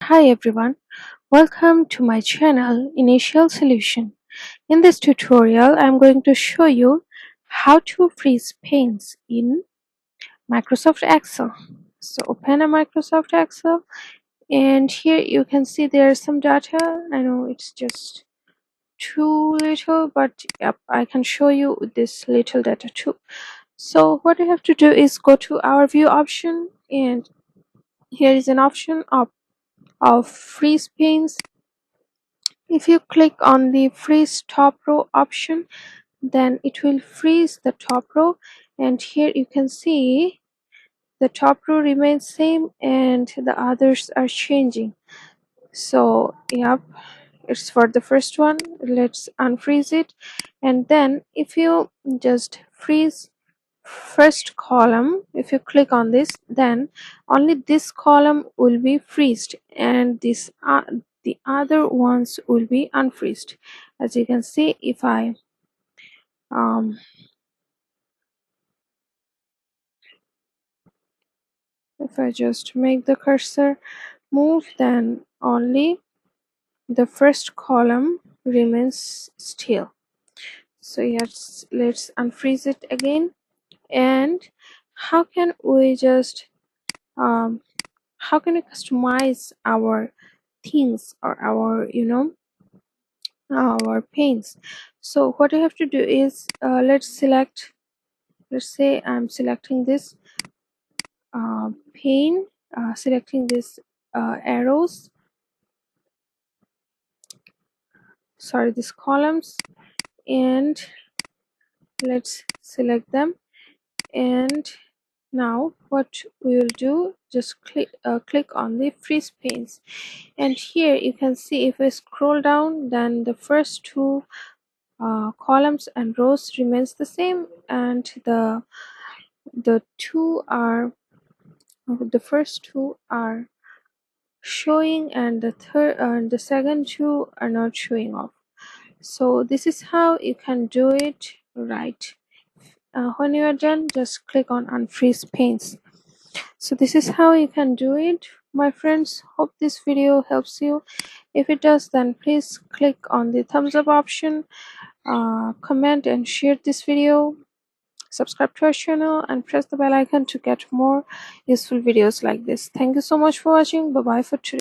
Hi everyone, welcome to my channel Initial Solution. In this tutorial, I'm going to show you how to freeze panes in Microsoft Excel. So open a Microsoft Excel and here you can see there's some data. I know it's just too little, but yep, I can show you this little data too. So what you have to do is go to our view option, and here is an option of freeze panes. If you click on the freeze top row option, then it will freeze the top row, and here you can see the top row remains same and the others are changing. So yep, it's for the first one. Let's unfreeze it, and then if you just freeze first column, if you click on this, then only this column will be freezed and the other ones will be unfreezed. As you can see, um, if I just make the cursor move, then only the first column remains still. So yes, let's unfreeze it again. And how can we just how can we customize our things or our our paints? So what you have to do is let's say I'm selecting this pane, selecting this arrows, sorry, these columns, and let's select them. And now what we will do, just click on the freeze panes, and here you can see if we scroll down, then the first two columns and rows remains the same, and the two are the first two are showing, and the third and the second two are not showing off. So this is how you can do it right. When you are done, just click on unfreeze panes. So this is how you can do it, my friends. Hope this video helps you. If it does, then please click on the thumbs up option, comment and share this video, subscribe to our channel, and press the bell icon to get more useful videos like this. Thank you so much for watching. Bye bye for today.